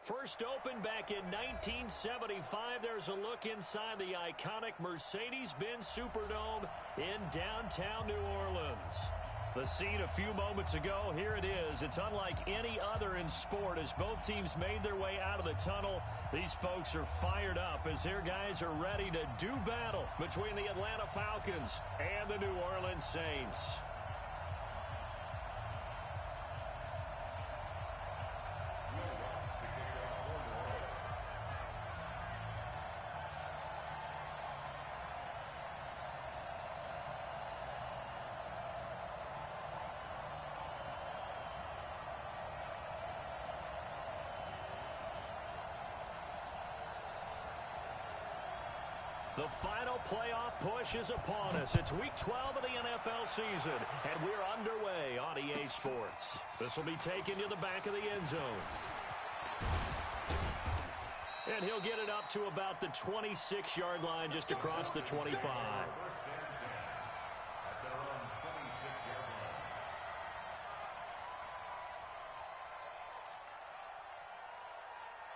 First opened back in 1975. There's a look inside the iconic Mercedes-Benz Superdome in downtown New Orleans. The scene a few moments ago, here it is. It's unlike any other in sport as both teams made their way out of the tunnel. These folks are fired up as their guys are ready to do battle between the Atlanta Falcons and the New Orleans Saints. The final playoff push is upon us. It's Week 12 of the NFL season, and we're underway on EA Sports. This will be taken to the back of the end zone. And he'll get it up to about the 26-yard line just across the 25.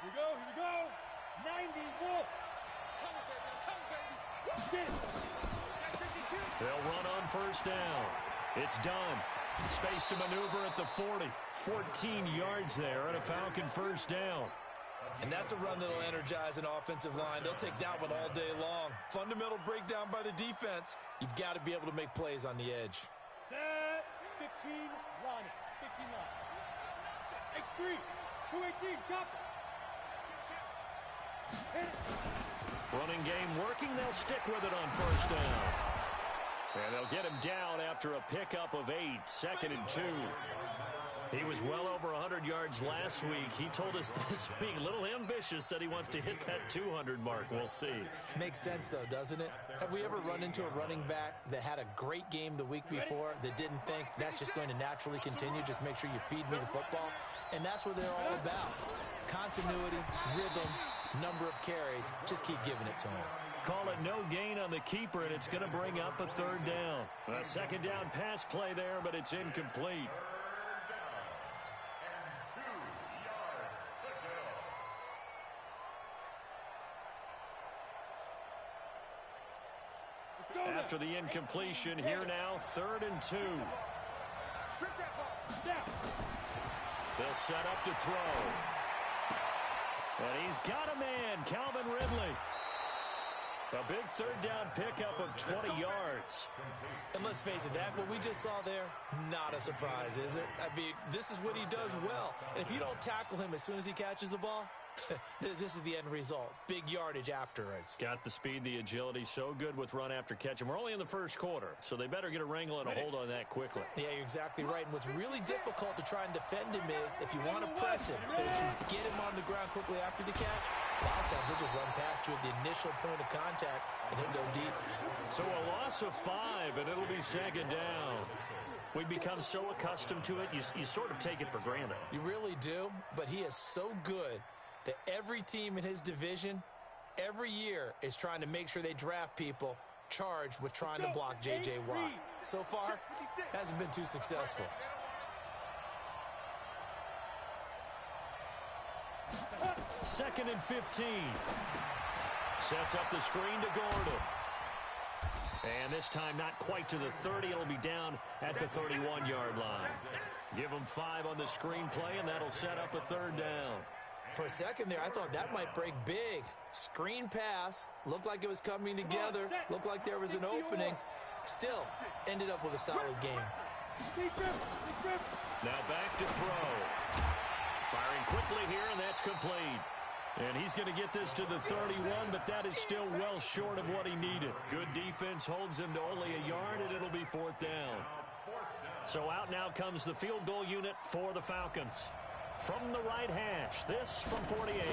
Here we go. 90 Wolf. They'll run on first down. It's done. Space to maneuver at the 40. 14 yards there and a Falcon first down. And that's a run that'll energize an offensive line. They'll take that one all day long. Fundamental breakdown by the defense. You've got to be able to make plays on the edge. Set. 15 line. 15 line. X3. 218. Chop. Hit it. Running game working. They'll stick with it on first down. And they'll get him down after a pickup of 8, 2nd and 2. He was well over 100 yards last week. He told us this week, a little ambitious, that he wants to hit that 200 mark. We'll see. Makes sense, though, doesn't it? Have we ever run into a running back that had a great game the week before that didn't think that's just going to naturally continue? Just make sure you feed me the football. And that's what they're all about. Continuity, rhythm, number of carries. Just keep giving it to him. Call it no gain on the keeper, and it's going to bring up a third down. A second down pass play there, but it's incomplete. After the incompletion, here now, 3rd and 2. They'll set up to throw. And he's got a man, Calvin Ridley. A big third down pickup of 20 yards. And let's face it, that what we just saw there, not a surprise, is it? I mean, this is what he does well. And if you don't tackle him as soon as he catches the ball, this is the end result. Big yardage afterwards. Got the speed, the agility, so good with run after catch. And we're only in the first quarter, so they better get a wrangle and a hold on that quickly. Yeah, you're exactly right. And what's really difficult to try and defend him is if you want to press him so that you get him on the ground quickly after the catch, a lot of times he'll just run past you at the initial point of contact, and he'll go deep. So a loss of 5, and it'll be 2nd down. We become so accustomed to it, you sort of take it for granted. You really do, but he is so good that every team in his division, every year, is trying to make sure they draft people charged with trying to block J.J. Watt. So far, hasn't been too successful. Second and 15. Sets up the screen to Gordon. And this time not quite to the 30. It'll be down at the 31-yard line. Give them 5 on the screenplay, and that'll set up a third down. For a second there, I thought that might break big. Screen pass. Looked like it was coming together. Looked like there was an opening. Still, ended up with a solid game. Now back to throw. Firing quickly here, and that's complete. And he's going to get this to the 31, but that is still well short of what he needed. Good defense holds him to only a yard, and it'll be 4th down. So out now comes the field goal unit for the Falcons. From the right hash, this from 48.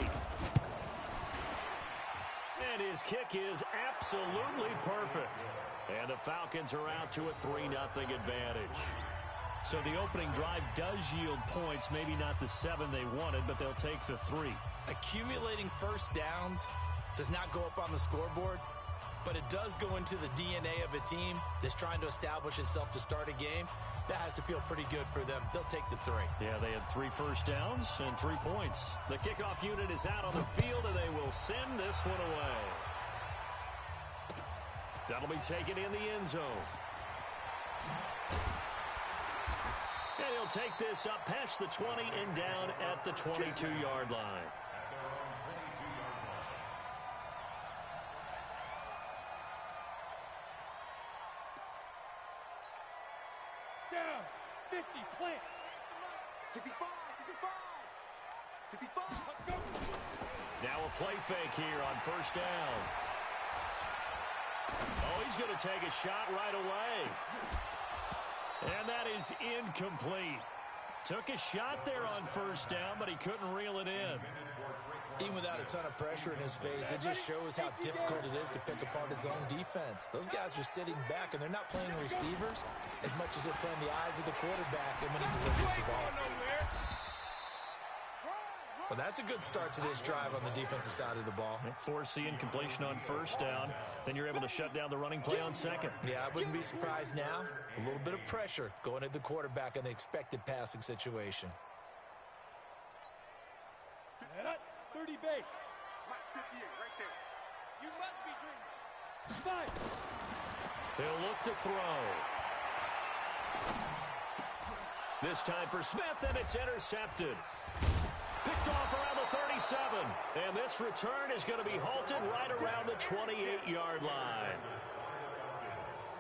And his kick is absolutely perfect. And the Falcons are out to a 3-0 advantage. So the opening drive does yield points, maybe not the 7 they wanted, but they'll take the 3. Accumulating first downs does not go up on the scoreboard. but it does go into the DNA of a team that's trying to establish itself to start a game. That has to feel pretty good for them. They'll take the 3. Yeah, they had 3 first downs and 3 points. The kickoff unit is out on the field, and they will send this one away. That'll be taken in the end zone. And he'll take this up past the 20 and down at the 22-yard line. Down. 50. Plant. 65. 65. 65. Let's go. Now a play fake here on first down. Oh, he's going to take a shot right away. And that is incomplete. Took a shot there on first down, but he couldn't reel it in. Even without a ton of pressure in his face, it just shows how difficult it is to pick apart his own defense. Those guys are sitting back, and they're not playing receivers as much as they're playing the eyes of the quarterback and when he delivers the ball. Well, that's a good start to this drive on the defensive side of the ball. Force the incompletion on first down. Then you're able to shut down the running play on second. Yeah, I wouldn't be surprised now. A little bit of pressure going at the quarterback in the expected passing situation. Set up. 30 base. Like 58 right there. You must be dreaming. 5. He'll look to throw. This time for Smith, and it's intercepted. Picked off around the 37. And this return is going to be halted right around the 28-yard line.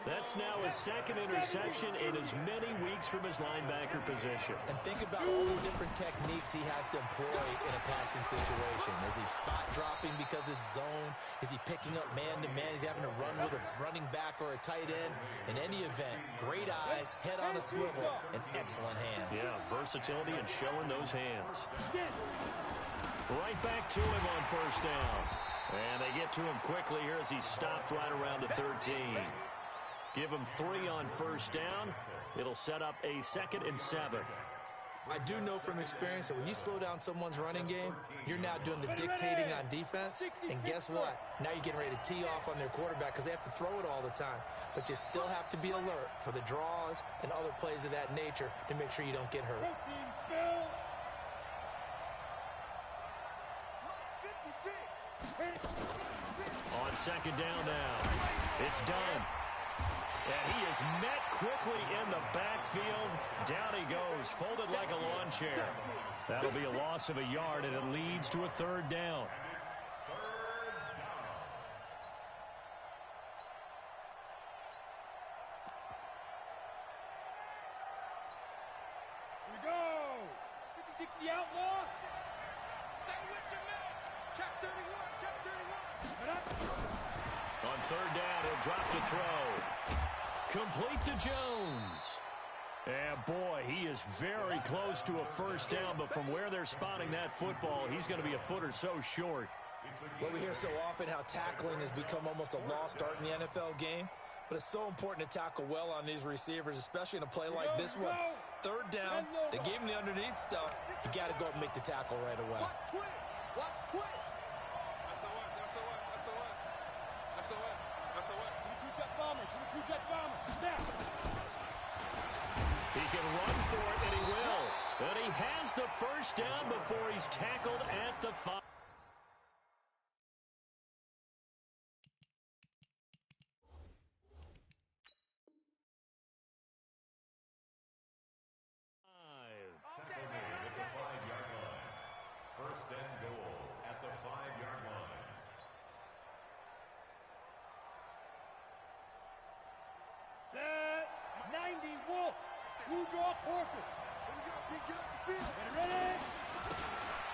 That's now his second interception in as many weeks from his linebacker position. And think about all the different techniques he has to employ in a passing situation. Is he spot dropping because it's zone? Is he picking up man-to-man? Is he having to run with a running back or a tight end? In any event, great eyes, head on a swivel, and excellent hands. Yeah, versatility and showing those hands. Right back to him on first down. And they get to him quickly here as he stopped right around the 13. Give him 3 on first down. It'll set up a 2nd and 7. I do know from experience that when you slow down someone's running game, you're now doing the dictating on defense. And guess what? Now you're getting ready to tee off on their quarterback because they have to throw it all the time. But you still have to be alert for the draws and other plays of that nature to make sure you don't get hurt. Protein spill. 56. On second down now. It's done. And he is met quickly in the backfield. Down he goes, folded like a lawn chair. That'll be a loss of a yard, and it leads to a 3rd down. Here we go. 50-60 outlaw. Stay with your man. Check 31. Check 31. Set up. On 3rd down, he'll drop to throw. Complete to Jones. And boy, he is very close to a first down, but from where they're spotting that football, he's going to be a foot or so short. Well, we hear so often how tackling has become almost a lost art in the NFL game, but it's so important to tackle well on these receivers, especially in a play like this one. 3rd down, they gave him the underneath stuff. You got to go up and make the tackle right away. Watch twins. Watch twins. SOS. 22 jet bombers. 22 jet bombers. Now. He can run for it, and he will. But he has the first down before he's tackled at the 5. First and goal at the 5-yard line. Set. 90 Wolf. Blue draw Corker. Here we go. Team, get up the field. Get ready.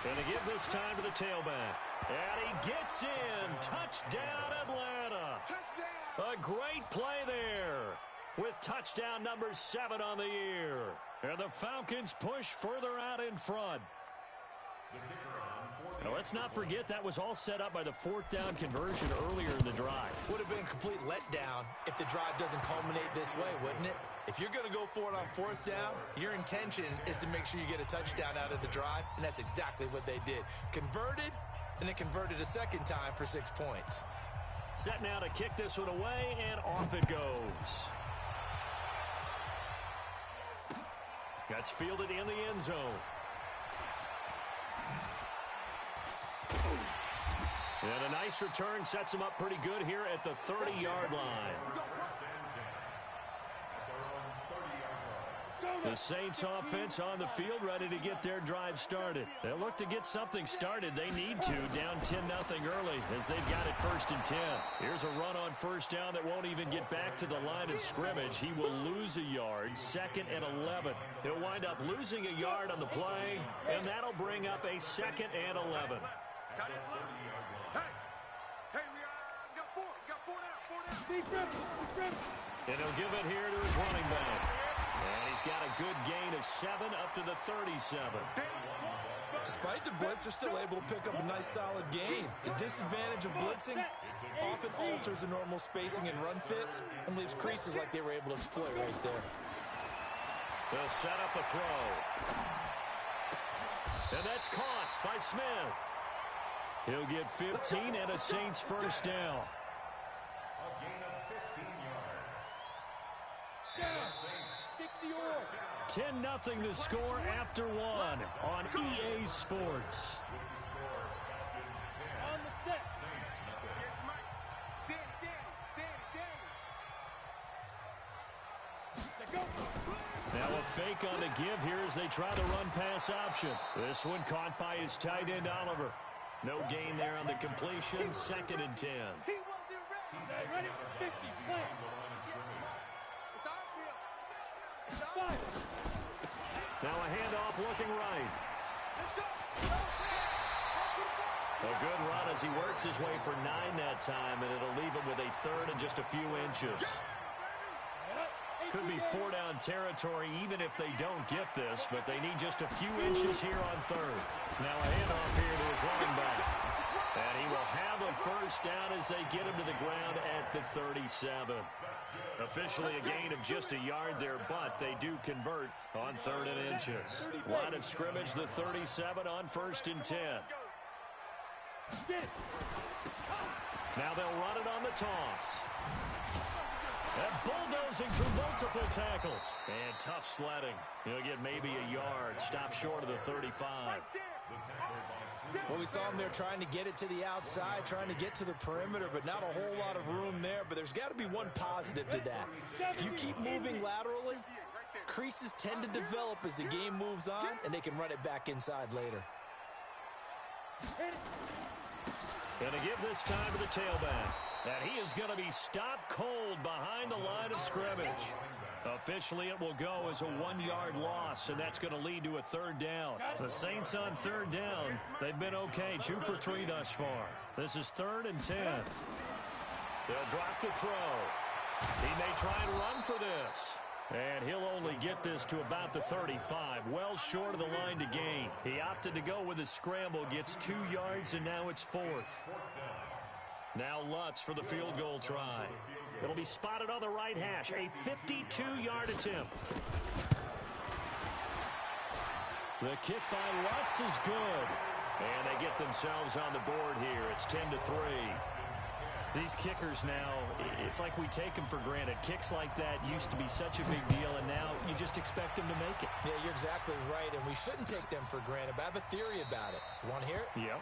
And they give this time to the tailback. And he gets in. Touchdown, Atlanta. Touchdown. A great play there with touchdown number 7 on the year. And the Falcons push further out in front. Now, let's not forget that was all set up by the 4th down conversion earlier in the drive. Would have been a complete letdown if the drive doesn't culminate this way, wouldn't it? If you're going to go for it on 4th down, your intention is to make sure you get a touchdown out of the drive, and that's exactly what they did. Converted, and then converted a 2nd time for 6 points. Set now to kick this one away, and off it goes. That's fielded in the end zone. And a nice return sets him up pretty good here at the 30-yard line. The Saints offense on the field ready to get their drive started. They'll look to get something started. They need to, down 10-0 early as they've got it 1st and 10. Here's a run on 1st down that won't even get back to the line of scrimmage. He will lose a yard, 2nd and 11. He'll wind up losing a yard on the play, and that'll bring up a 2nd and 11. And he'll give it here to his running back. And he's got a good gain of 7 up to the 37. Despite the blitz, they're still able to pick up a nice solid gain. The disadvantage of blitzing often alters the normal spacing and run fits and leaves creases like they were able to exploit right there. They'll set up a throw. And that's caught by Smith. He'll get 15 and a Saints 1st down. 10-0 the score after 1 on EA Sports. On the set. Now a fake on the give here as they try the run-pass option. This one caught by his tight end, Oliver. No gain there on the completion, 2nd and 10. Ready? 50, play. Now a handoff looking right. A good run as he works his way for 9 that time, and it'll leave him with a 3rd and just a few inches. Could be 4-down territory even if they don't get this, but they need just a few inches here on 3rd. Now a handoff here to his running back. And he will have a 1st down as they get him to the ground at the 37. Officially a gain of just a yard there, but they do convert on 3rd and inches. Line of scrimmage, the 37 on 1st and 10. Now they'll run it on the toss. And bulldozing through multiple tackles. And tough sledding. He'll get maybe a yard. Stop short of the 35. Well, we saw him there trying to get it to the outside, trying to get to the perimeter, but not a whole lot of room there. But there's got to be one positive to that. If you keep moving laterally, creases tend to develop as the game moves on, and they can run it back inside later. Going to give this time to the tailback. And he is going to be stopped cold behind the line of scrimmage. Officially, it will go as a 1-yard loss, and that's going to lead to a 3rd down. The Saints on 3rd down. They've been okay, 2 for 3 thus far. This is 3rd and 10. They'll drop the throw. He may try and run for this. And he'll only get this to about the 35, well short of the line to gain. He opted to go with a scramble, gets 2 yards, and now it's 4th. Now Lutz for the field goal try. It'll be spotted on the right hash, a 52-yard attempt. The kick by Lutz is good. And they get themselves on the board here. It's 10-3. These kickers now, it's like we take them for granted. Kicks like that used to be such a big deal, and now you just expect them to make it. Yeah, you're exactly right, and we shouldn't take them for granted, but I have a theory about it. You want to hear it? Yep.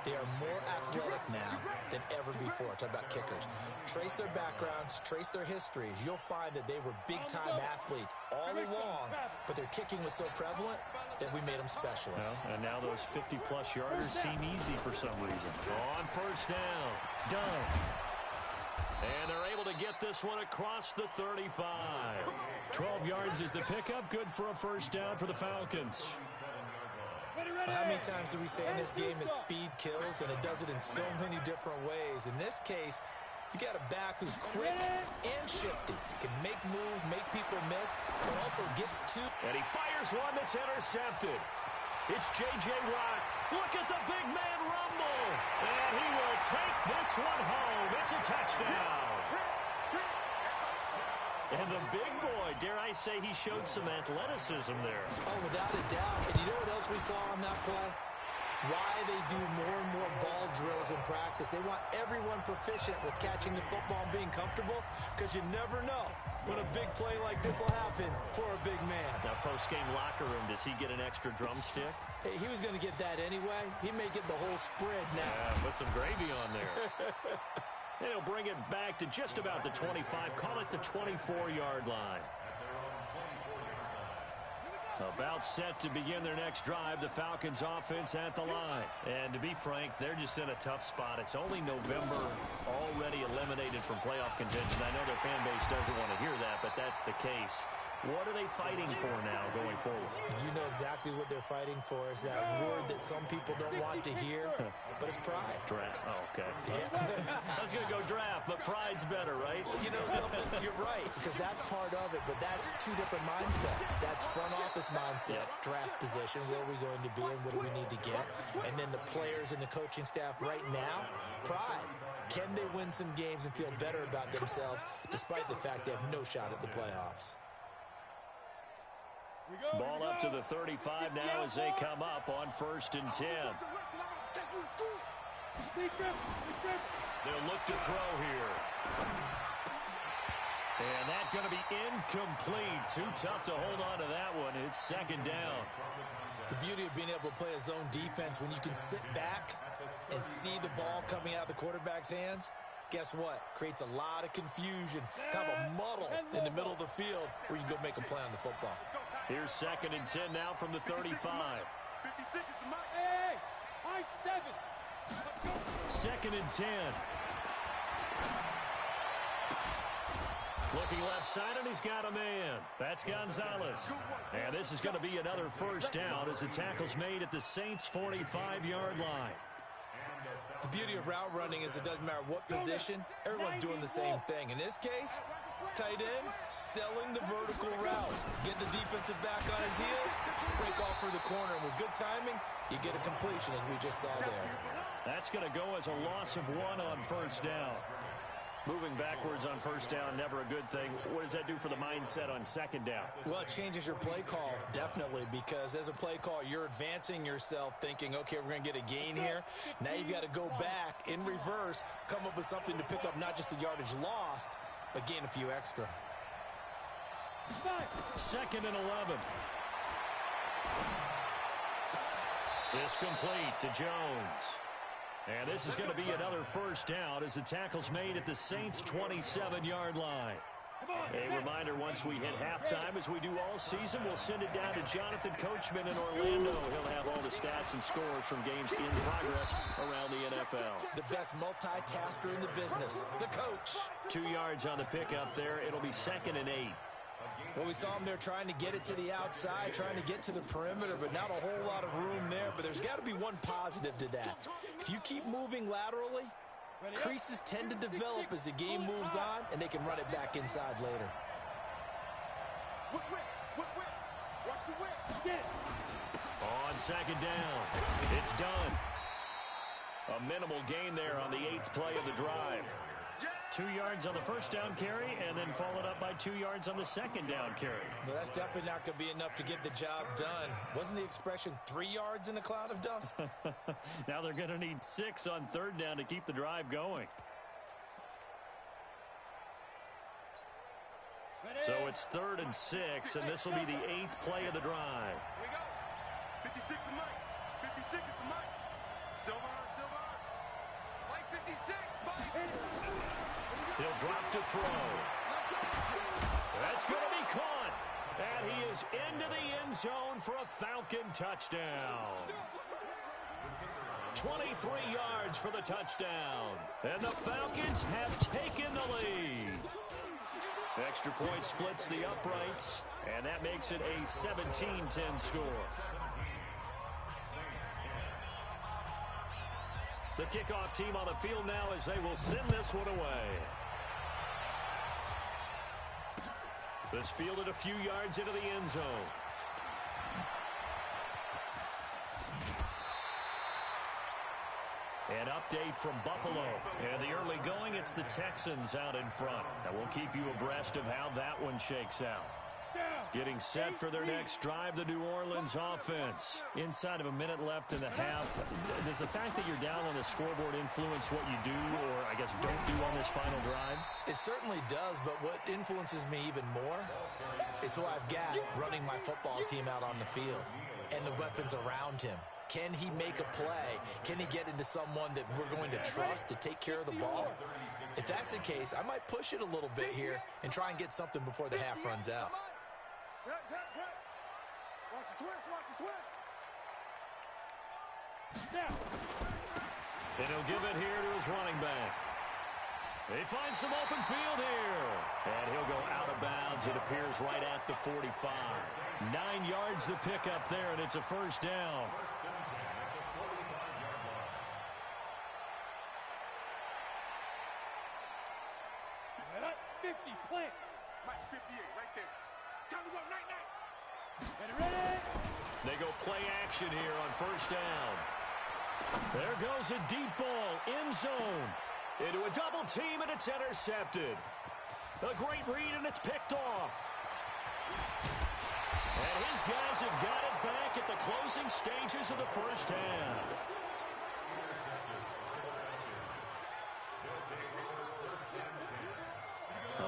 They are more athletic now than ever before. Talk about kickers. Trace their backgrounds, trace their histories. You'll find that they were big-time athletes all along, but their kicking was so prevalent that we made them specialists. Well, and now those 50-plus yarders seem easy for some reason. On 1st down, done. And they're able to get this one across the 35. 12 yards is the pickup. Good for a 1st down for the Falcons. How many times do we say in this game that speed kills, and it does it in so many different ways? In this case, you got a back who's quick and shifty. Can make moves, make people miss, but also gets to. And he fires one that's intercepted. It's J.J. Watt. Look at the big man rumble. And he will take this one home. It's a touchdown. And the big boy, dare I say, he showed some athleticism there. Oh, without a doubt. And you know what else we saw on that play? Why they do more and more ball drills in practice. They want everyone proficient with catching the football and being comfortable, because you never know when a big play like this will happen for a big man. Now, post-game locker room, does he get an extra drumstick? Hey, he was going to get that anyway. He may get the whole spread now. Yeah, put some gravy on there. And he'll bring it back to just about the 25. Call it the 24-yard line. About set to begin their next drive, the Falcons offense at the line. And to be frank, they're just in a tough spot. It's only November, already eliminated from playoff contention. I know their fan base doesn't want to hear that, but that's the case. What are they fighting for now going forward? You know exactly what they're fighting for. Is that word that some people don't want to hear, but it's pride. Draft. Oh, okay. Yeah. I was going to go draft, but pride's better, right? You know something? You're right, because that's part of it, but that's two different mindsets. That's front office mindset, draft position, where are we going to be and what do we need to get? And then the players and the coaching staff right now, pride. Can they win some games and feel better about themselves despite the fact they have no shot at the playoffs? Ball up to the 35 now as they come up on 1st and 10. They'll look to throw here. And that's going to be incomplete. Too tough to hold on to that one. It's 2nd down. The beauty of being able to play a zone defense when you can sit back and see the ball coming out of the quarterback's hands, guess what? Creates a lot of confusion, kind of a muddle in the middle of the field where you can go make a play on the football. Here's 2nd and 10 now from the 35. 56 is the mark. Hey, high 7. 2nd and 10. Looking left side, and he's got a man. That's Gonzalez. And this is going to be another 1st down as the tackle's made at the Saints' 45-yard line. The beauty of route running is it doesn't matter what position, everyone's doing the same thing. In this case, tight end, selling the vertical route. Get the defensive back on his heels, break off for the corner. And with good timing, you get a completion, as we just saw there. That's going to go as a loss of 1 on 1st down. Moving backwards on 1st down, never a good thing. What does that do for the mindset on 2nd down? Well, it changes your play call, definitely, because as a play call, you're advancing yourself thinking, okay, we're going to get a gain here. Now you've got to go back in reverse, come up with something to pick up not just the yardage lost, but gain a few extra. 2nd and 11. It's complete to Jones. And this is going to be another 1st down as the tackle's made at the Saints' 27-yard line. A reminder, once we hit halftime, as we do all season, we'll send it down to Jonathan Coachman in Orlando. He'll have all the stats and scores from games in progress around the NFL. The best multitasker in the business, the coach. 2 yards on the pickup there. It'll be 2nd and 8. Well, we saw him there trying to get it to the outside, trying to get to the perimeter, but not a whole lot of room there. But there's got to be one positive to that. If you keep moving laterally, creases tend to develop as the game moves on, and they can run it back inside later. Watch the whip. On 2nd down, it's done. A minimal gain there on the 8th play of the drive. 2 yards on the 1st down carry, and then followed up by 2 yards on the 2nd down carry. Well, that's definitely not going to be enough to get the job done. Wasn't the expression 3 yards in a cloud of dust? Now they're going to need 6 on 3rd down to keep the drive going. So it's 3rd and 6, and this will be the 8th play of the drive. Here we go. 56 is Mike. 56 is Mike. Silver. Mike 56. Mike. He'll drop to throw. That's going to be caught. And he is into the end zone for a Falcon touchdown. 23 yards for the touchdown. And the Falcons have taken the lead. Extra point splits the uprights, and that makes it a 17-10 score. The kickoff team on the field now as they will send this one away. This fielded a few yards into the end zone. An update from Buffalo. And the early going, it's the Texans out in front. And we'll keep you abreast of how that one shakes out. Getting set for their next drive, the New Orleans offense. Inside of a minute left in the half, does the fact that you're down on the scoreboard influence what you do or, I guess, don't do on this final drive? It certainly does, but what influences me even more is who I've got running my football team out on the field and the weapons around him. Can he make a play? Can he get into someone that we're going to trust to take care of the ball? If that's the case, I might push it a little bit here and try and get something before the half runs out. Watch the twist, watch the twist. Now. And he'll give it here to his running back. He finds some open field here. And he'll go out of bounds. It appears right at the 45. 9 yards to pick up there, and it's a first down. At 50, plant. Match 58, right there. Time to go, night. Ready? They go play action here on first down. There goes a deep ball, end zone. Into a double team, and it's intercepted. A great read, and it's picked off. And his guys have got it back at the closing stages of the first half.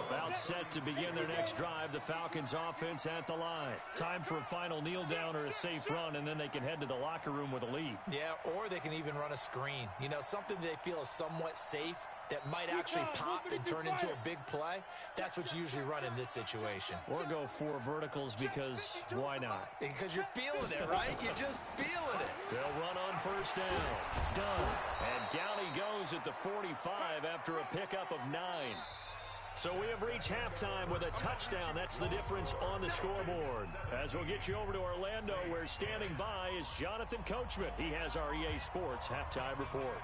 About set to begin their next drive, the Falcons offense at the line. Time for a final kneel down or a safe run, and then they can head to the locker room with a lead. Yeah, or they can even run a screen. You know, something they feel is somewhat safe that might actually pop and turn into a big play. That's what you usually run in this situation. Or go 4 verticals because why not? Because you're feeling it, right? You're just feeling it. They'll run on first down. Done. And down he goes at the 45 after a pickup of 9. So we have reached halftime with a touchdown. That's the difference on the scoreboard. As we'll get you over to Orlando, where standing by is Jonathan Coachman. He has our EA Sports halftime report.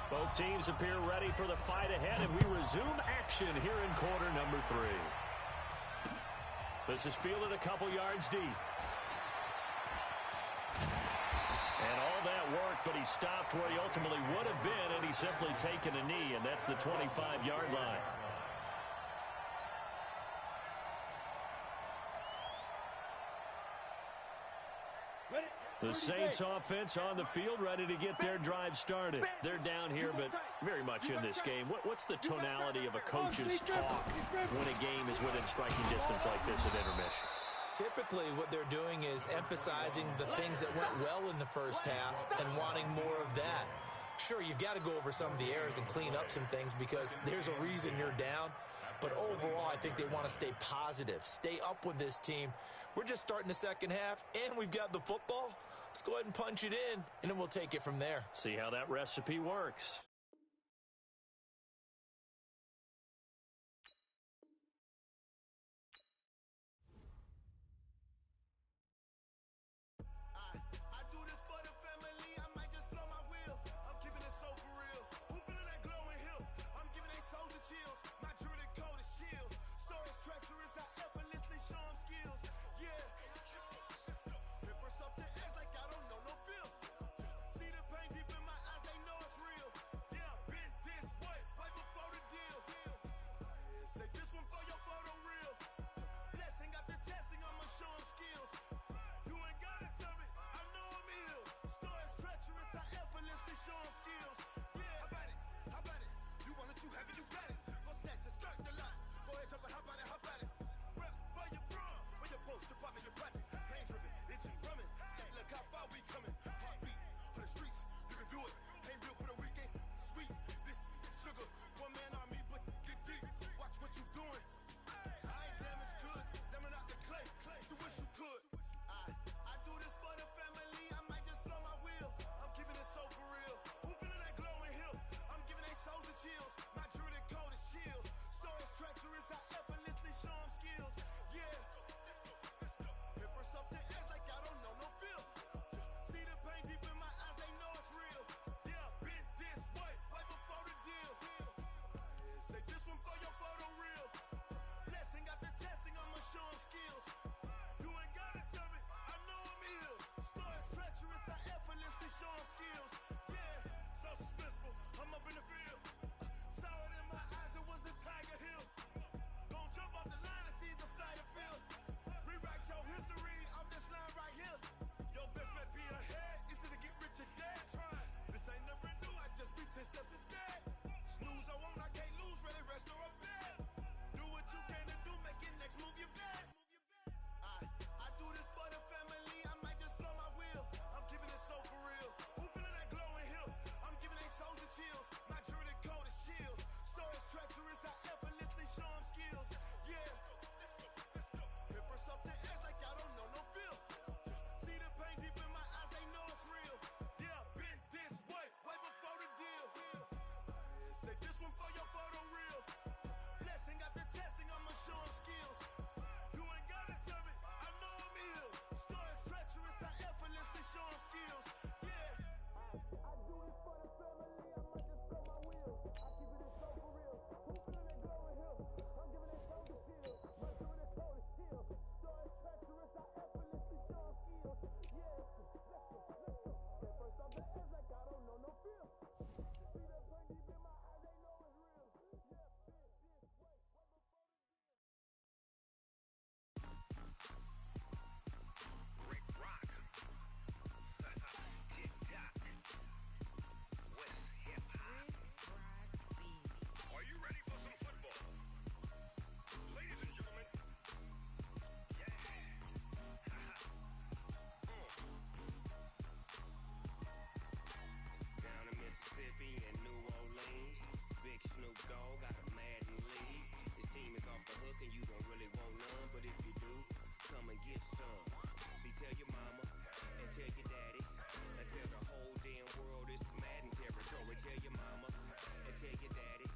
Both teams appear ready for the fight ahead, and we resume action here in quarter number 3. This is fielded a couple yards deep. And all that work, but he stopped where he ultimately would have been, and he's simply taken a knee, and that's the 25-yard line. The Saints offense on the field, ready to get their drive started. They're down here, but very much in this game. What's the tonality of a coach's talk when a game is within striking distance like this at intermission? Typically, what they're doing is emphasizing the things that went well in the first half and wanting more of that. Sure, you've got to go over some of the errors and clean up some things because there's a reason you're down. But overall, I think they want to stay positive, stay up with this team. We're just starting the second half, and we've got the football. Let's go ahead and punch it in, and then we'll take it from there. See how that recipe works. Dogg got a Madden lead. His team is off the hook and you don't really want none, but if you do, come and get some. See, tell your mama and tell your daddy and tell the whole damn world this is Madden territory. Tell your mama and tell your daddy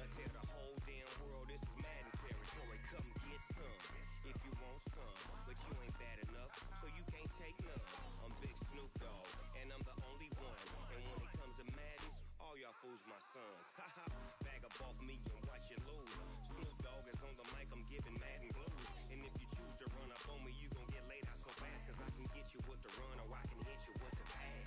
and tell the whole damn world this is Madden territory. Come get some if you want some, but you ain't bad enough, so you can't take none. I'm Big Snoop Dogg, and I'm the only one. And when it comes to Madden, all y'all fools my sons. Haha, bag up off me and watch you lose. Snoop Dogg is on the mic, I'm giving Madden blues. And if you choose to run up on me, you gon' get laid out so fast, cause I can get you with the run or I can hit you with the pass.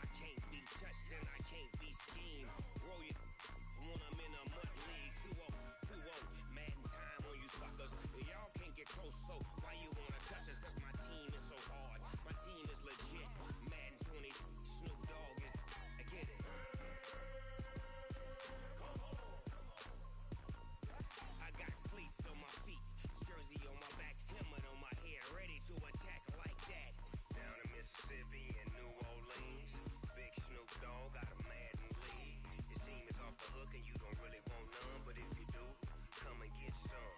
I can't be touched and I can't be schemed. Roll you when I'm in a mud league. 2-0, 2-0, Madden time on you suckers. Y'all can't get close, so why you wanna touch us? Cause my team is so hard, my team is legit. Madden 20, Snoop Dogg is, I get it. I got cleats on my feet, jersey on my back, helmet on my head, ready to attack like that. Down in Mississippi and New Orleans, Big Snoop Dogg got a Madden lead. His team is off the hook and you don't really want none, but if you do, come and get some.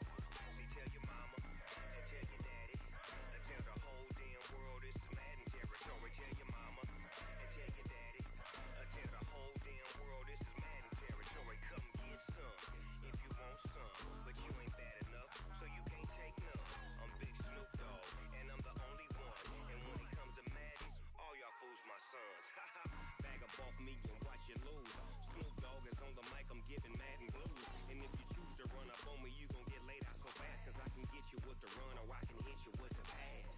See, tell your mama and tell your daddy and tell the whole damn world this is Madden territory. Tell your mama and tell your daddy and tell the whole damn world this is Madden territory. Come get some if you want some, but you ain't bad enough, so you can't take none. I'm Big Snoop Dogg, and I'm the only one. And when it comes to Madden, all y'all fools my sons. Haha, bag up off me and watch you lose. Snoop Dogg is on the mic, I'm giving Madden blues. And if you choose to run up on me, you gon' get laid out so fast, cause I can get you with the run or I can hit you with the pass.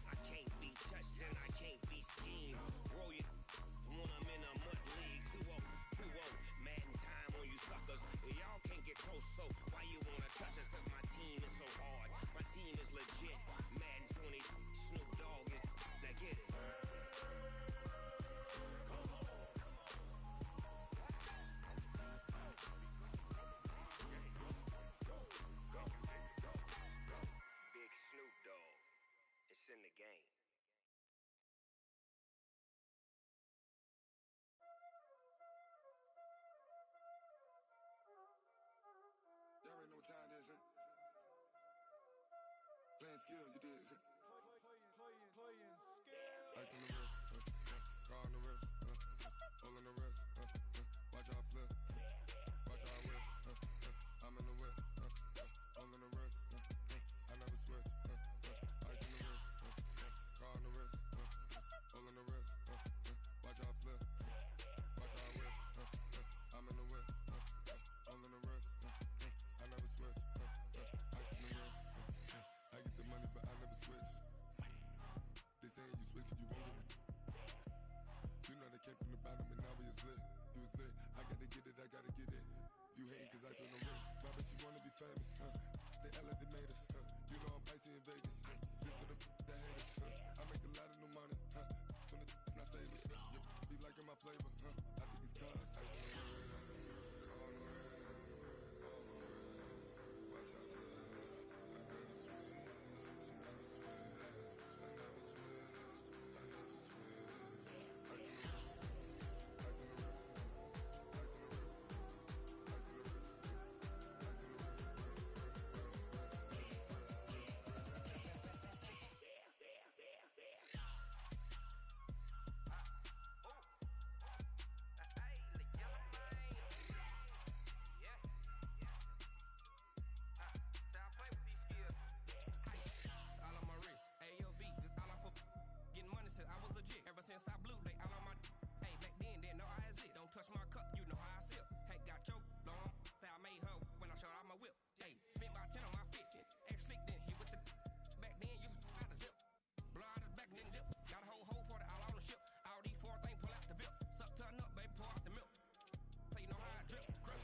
I can't be touched and I can't be schemed. Roll you when I'm in a mud league. 2-0, 2-0, Madden time on you suckers. Y'all can't get close, so why you wanna touch us? Cause my team is so hard, my team is legit. Madden 20, Snoop Dogg is, now get it. Big Snoop Dogg, it's in the game. Y'all already know what time it is, huh? Playing skills, you did. Playing scared. Ice on the wrist, car on the wrist, hole in the wrist, watch out flip, watch out whip, I'm in the whip, hole in the wrist, I never switch, ice on the wrist, car on the wrist, hole in the wrist, watch out flip, watch out whip, I'm in the whip, hole in the wrist, I never switch, ice on the wrist, I get the money but I never switch. They saying you switch cause you won't get it. You know they came from the bottom and now we is lit. You was lit, I gotta get it, I gotta get it. You hating cause I on the wrist. Why bet you wanna be famous, They act like they made us, You know I'm icy in Vegas, This for the that hate us, I make a lot of new money, When the not savers, You be liking my flavor, I think it's cause ice on the wrist, on the wrist, on the wrist. Watch out for this, I never switch, you never switch. I never switch, I never switch. Ice in the wrist, ice in the wrist, ice in the wrist, ice in the wrist, ice in the wrist, I was legit. Ever since I blew, they all on my hey, back then, didn't know I exist. Don't touch my cup, you know how I sip. Hey, got choked, long. Say I made her when I showed off my whip. Hey, spent about 10 on my fit. Ex slick, then hit with the back then, used to out the zip. Blow out his back, then dip. Got a whole party all on the ship. All these four things pull out the VIP. Suck, turn up, baby, pour out the milk. So you know how I drip. Crush.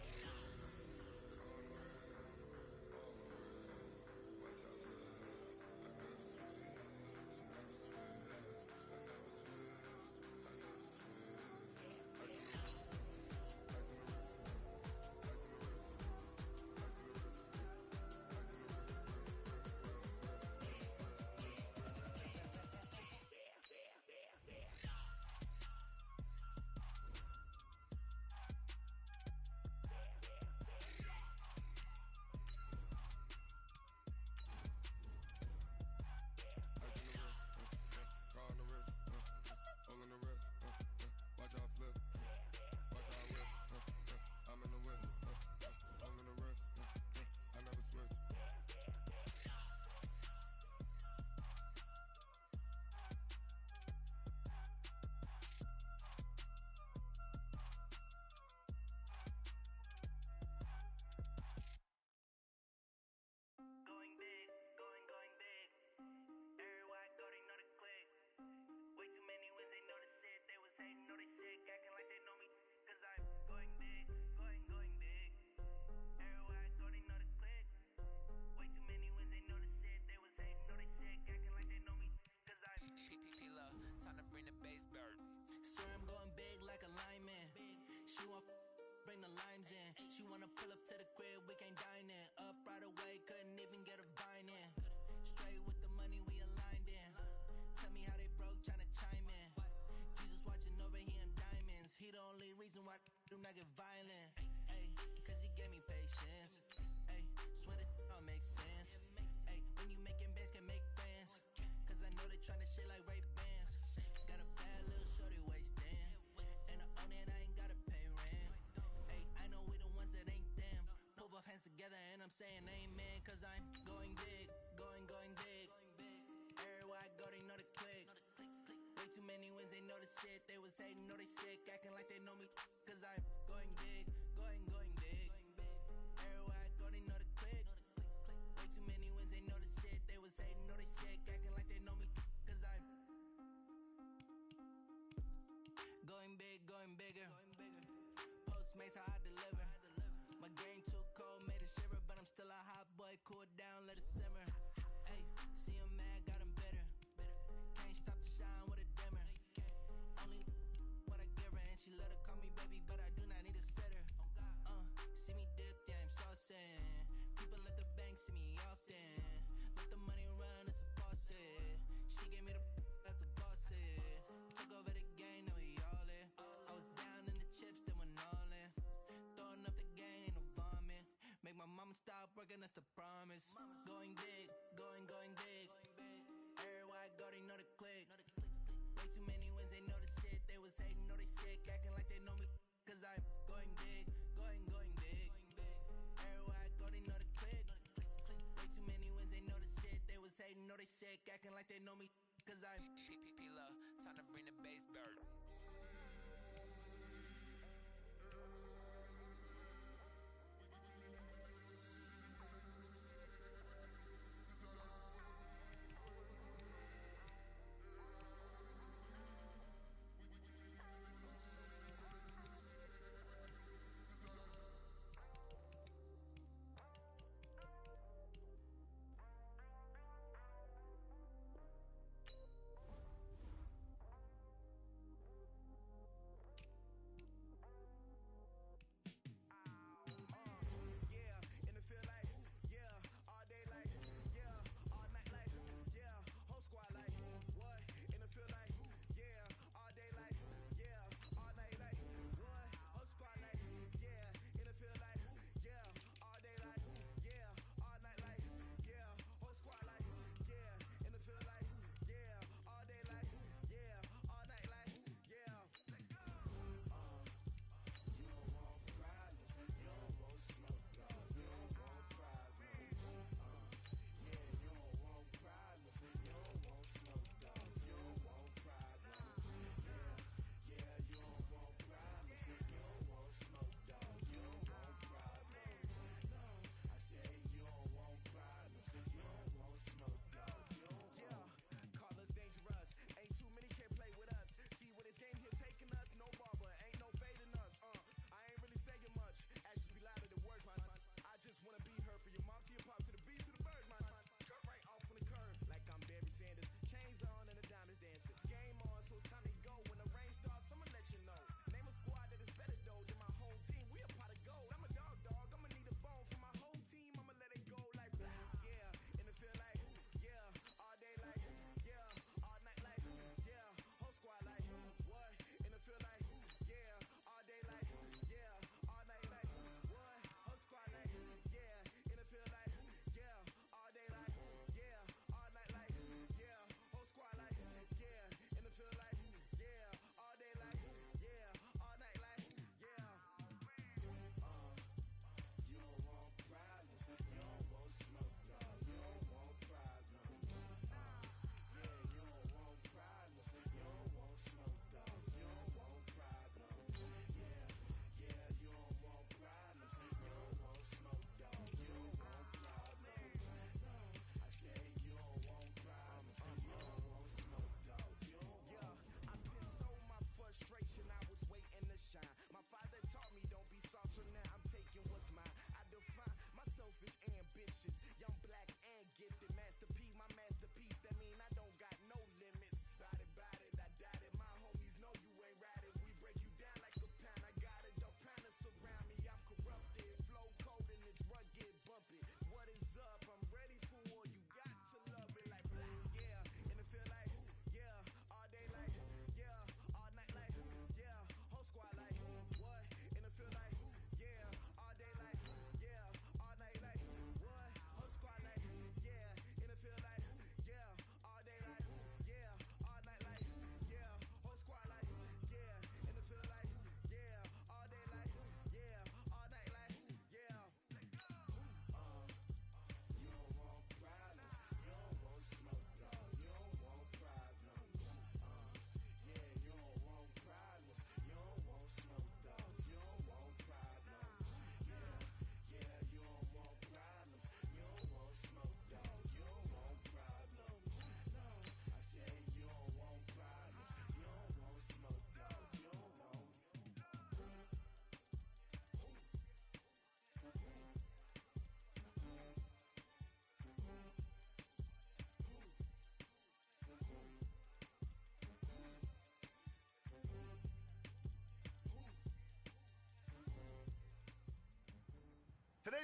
Watch out for this. I never switch, I never switch. I never switch. limes in. She wanna pull up to the crib, we can't dine in. Up right away, couldn't even get a vine in. Straight with the money, we aligned in. Tell me how they broke, tryna chime in. Jesus watching over, he in diamonds. He the only reason why I do not get violent. Ay, cause he gave me patience. Ay, swear that all makes sense. Ay, when you making bands, can make friends. Cause I know they tryna shit like Ray-Bans. Got a bad little shorty wasting. And I own it, I ain't gotta pay rent. Ay, I know we the ones that ain't them. Pull both hands together and I'm saying amen. Cause I'm going big, going big. Everywhere I go, they know the click. Way too many wins, they know the shit. They was hating, know they sick, acting like they know me. Cause I'm going big, going big. Everywhere I go, they know the click. Way too many wins, they know the shit. They was hating, know they sick, acting like they know me. Cause I'm going big, going bigger. Postmates, how I deliver. My game too cold, made it shiver. But I'm still a hot boy, cool it down, let it simmer. Hey, see him mad, got him bitter. Can't stop the shine with a dimmer. Only what I give her, and she let her call me baby, but I do not need a sitter. See me dip, yeah, I'm saucing. People at the bank see me often. Let the money run, it's a faucet. She gave me the that's a faucet. Took over the game, now we all in. I was down in the chips, then went all in. Throwing up the game, ain't no vomit. Make my mama stop working, that's the promise. Going big, going big. Everywhere I go, they know the click. Way too many wins, they know the shit. They was hating, know they sick, acting like they know me. Cause I'm going big, going big. Everywhere I go, they know the click. Way too many wins, they know the shit. They was hating, know they sick, acting like they know me. Cause I'm P-P-P-Lo, time to bring the bass bird.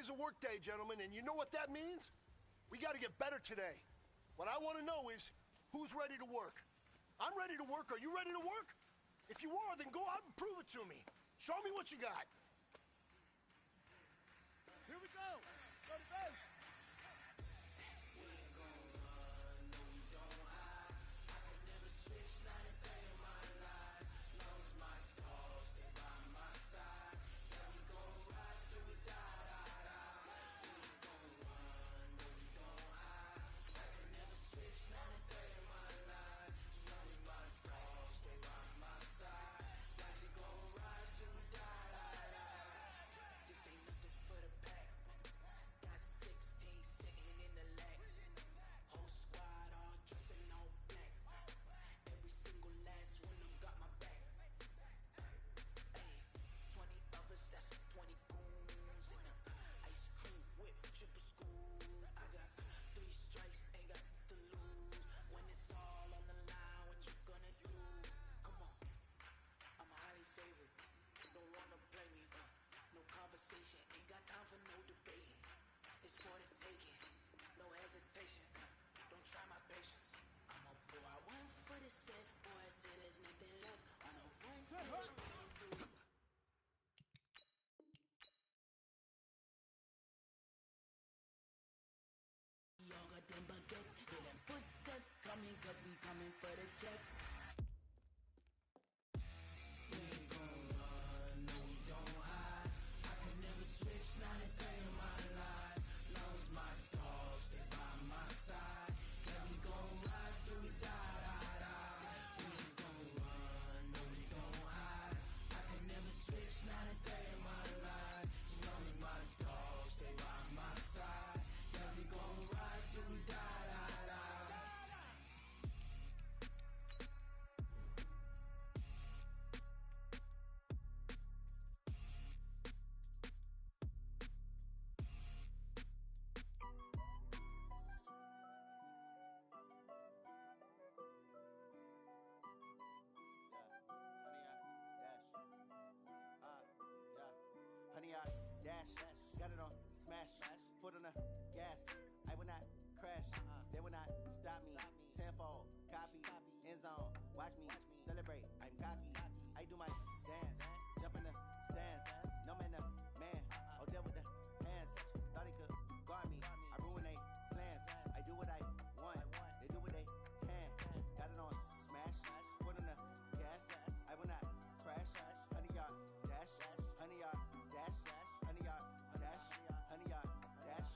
Today's a work day, gentlemen, and you know what that means? We got to get better today. What I want to know is, who's ready to work? I'm ready to work. Are you ready to work? If you are, then go out and prove it to me. Show me what you got. Here we go. Go to base. Honey, I dash, got it on smash, foot on the gas. I will not crash, they will not stop me. Tenfold, copy, end zone, watch me celebrate. I'm cocky, I do my dance, jump in the stands. No man, the man, oh deal with the hands. Thought he could guard me, I ruin they plans. I do what I want, they do what they can. Got it on smash, foot on the gas. I will not crash, honey, y'all dash, honey, y'all dash, honey, y'all dash, honey, y'all dash,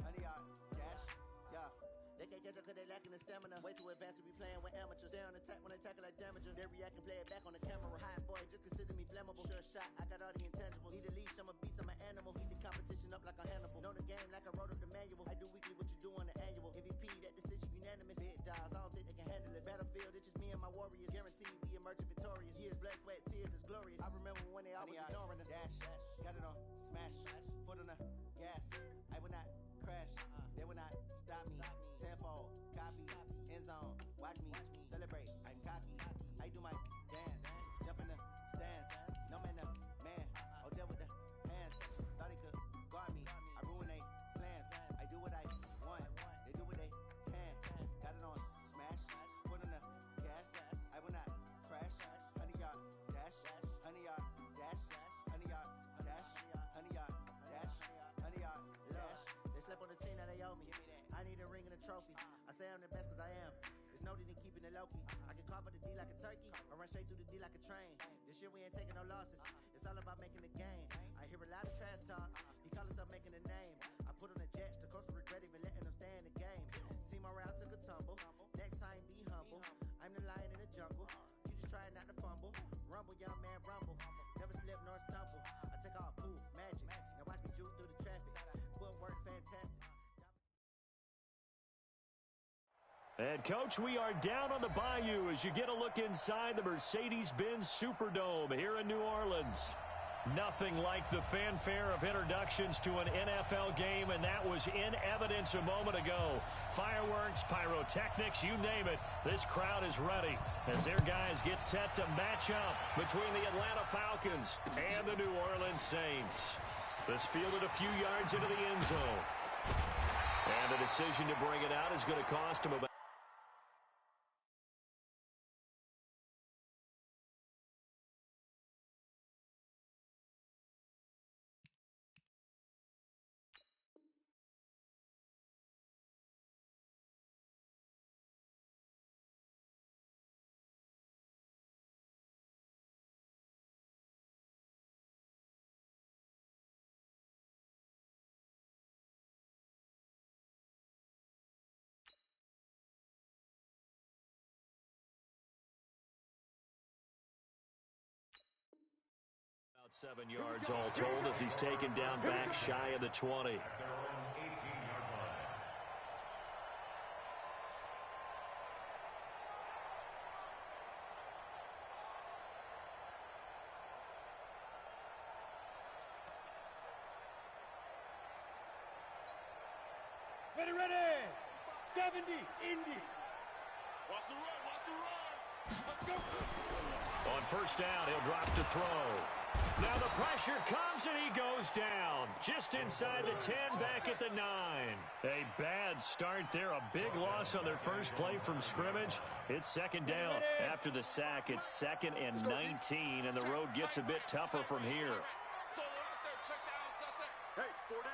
honey, y'all dash, yeah. They can't catch up cause they lacking the stamina. Way too advanced to be playing with amateurs. They on attack when they tackle like damager. They react and play it back on the camera. Hot boy, just consider me flammable. Sure shot, I got all the intangibles. Need a leash, I'm a beast, I'm an animal. Heat the competition up like a Hannibal. Know the game like I wrote up the manual. I do weekly what you do on the annual. MVP, that decision unanimous. Big dogs, I don't think they can handle it. Battlefield, it's just me and my warriors. Guaranteed we emerge victorious. Years, blood, sweat, tears is glorious. I remember when they always ignoring us. Dash, got it on smash, foot on the gas. I will not crash, they will not stop me. Tenfold, copy, end zone, watch me celebrate. I'm cocky, I do my dance, jump in the stands. No man, the man, oh deal with the hands. Thought he could guard me, I ruin they plans. I do what I want, they do what they can. Got it on smash, foot on the gas. I will not crash, honey, y'all dash, honey, y'all dash, honey, y'all dash, honey, y'all dash, honey, y'all dash. They slept on the team that they owe me. I need a ring and a trophy. I say I'm the best cause I am. There's no need in keeping it low-key. I can carve for the D like a turkey, or run straight through the D like a train. This year we ain't taking no losses. It's all about making the game. I hear a lot of trash talk. He call himself making a name. I put on the Jets. The coach regret even letting them stay in the game. Team morale took a tumble. Next time be humble. I'm the lion in the jungle. You just trying not to fumble. Rumble, young man, rumble. Never slip nor stumble. I take off, poof, magic. Now watch me juke through the traffic. Footwork fantastic. And, Coach, we are down on the bayou as you get a look inside the Mercedes-Benz Superdome here in New Orleans. Nothing like the fanfare of introductions to an NFL game, and that was in evidence a moment ago. Fireworks, pyrotechnics, you name it. This crowd is ready as their guys get set to match up between the Atlanta Falcons and the New Orleans Saints. This fielded a few yards into the end zone. And the decision to bring it out is going to cost him about. About 7 yards all told as he's taken down back shy of the 20. Ready. 70, Indy. Watch the run. Let's go. On first down, he'll drop to throw. Now the pressure comes and he goes down. Just inside the 10, back at the 9. A bad start there. A big loss on their first play from scrimmage. It's second down. After the sack, it's 2nd and 19, and the road gets a bit tougher from here. Hey, 4 down.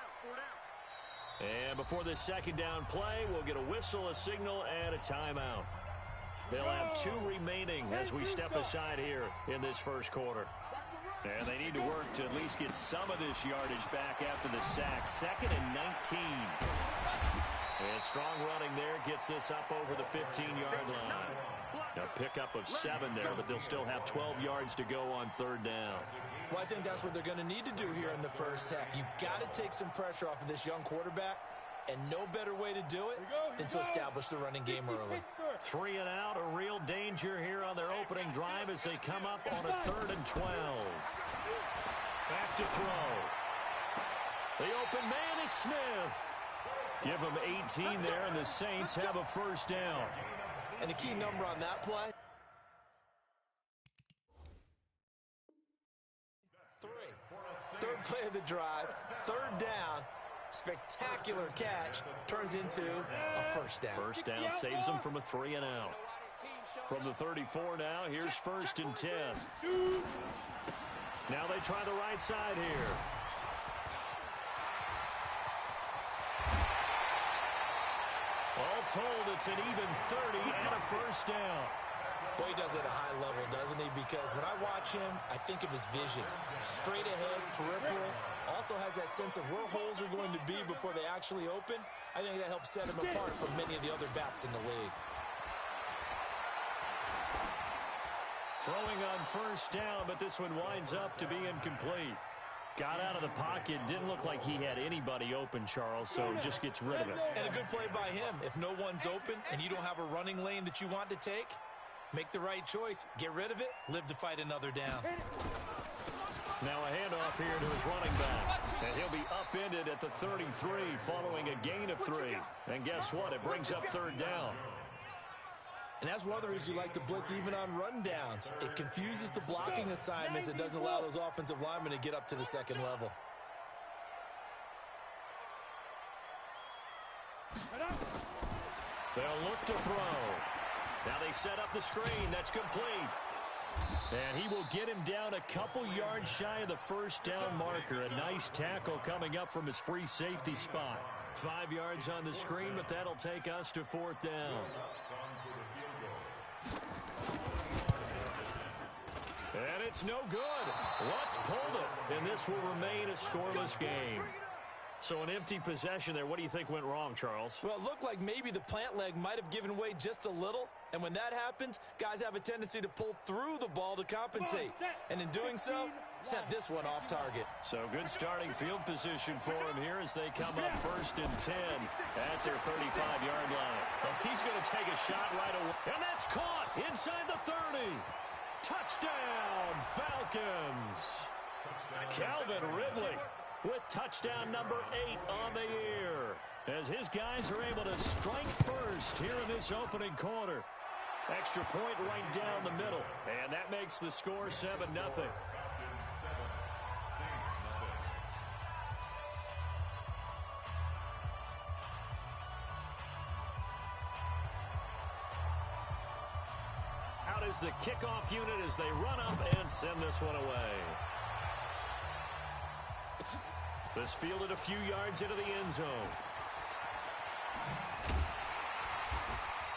And before this second down play, we'll get a whistle, a signal, and a timeout. They'll have 2 remaining as we step aside here in this first quarter. And they need to work to at least get some of this yardage back after the sack. 2nd and 19. And strong running there gets this up over the 15-yard line. A pickup of 7 there, but they'll still have 12 yards to go on third down. Well, I think that's what they're going to need to do here in the first half. You've got to take some pressure off of this young quarterback, and no better way to do it than to establish the running game early. 3 and out, a real danger here on their opening drive as they come up on a 3rd and 12. Back to throw. The open man is Smith. Give him 18 there, and the Saints have a first down. And a key number on that play. 3. Third play of the drive. 3rd down. Spectacular catch turns into a first down. First down saves them from a 3 and out. From the 34 now, here's 1st and 10. Now they try the right side here. All told, it's an even 30 and a first down. Boy, he does it at a high level, doesn't he? Because when I watch him, I think of his vision. Straight ahead, peripheral. Also has that sense of where holes are going to be before they actually open. I think that helps set him apart from many of the other backs in the league. Throwing on first down, but this one winds up to be incomplete. Got out of the pocket. Didn't look like he had anybody open, Charles, so just gets rid of it. And a good play by him. If no one's open and you don't have a running lane that you want to take, make the right choice. Get rid of it. Live to fight another down. Now a handoff here to his running back. And he'll be upended at the 33 following a gain of 3. And guess what? It brings up 3rd down. And that's one of the reasons you like to blitz even on rundowns. It confuses the blocking assignments. It doesn't allow those offensive linemen to get up to the second level. They'll look to throw. Now they set up the screen. That's complete. And he will get him down a couple yards shy of the first down marker. A nice tackle coming up from his free safety spot. 5 yards on the screen, but that'll take us to 4th down. And it's no good. Lutz pulled it, and this will remain a scoreless game. So an empty possession there. What do you think went wrong, Charles? Well, it looked like maybe the plant leg might have given way just a little. And when that happens, guys have a tendency to pull through the ball to compensate. And in doing so, sent this one off target. So good starting field position for him here as they come up 1st and 10 at their 35-yard line. Well, he's going to take a shot right away. And that's caught inside the 30. Touchdown, Falcons. Calvin Ridley with touchdown number 8 on the year, as his guys are able to strike first here in this opening quarter. Extra point right down the middle, and that makes the score 7-0. out as the kickoff unit as they run up and send this one away. This fielded a few yards into the end zone.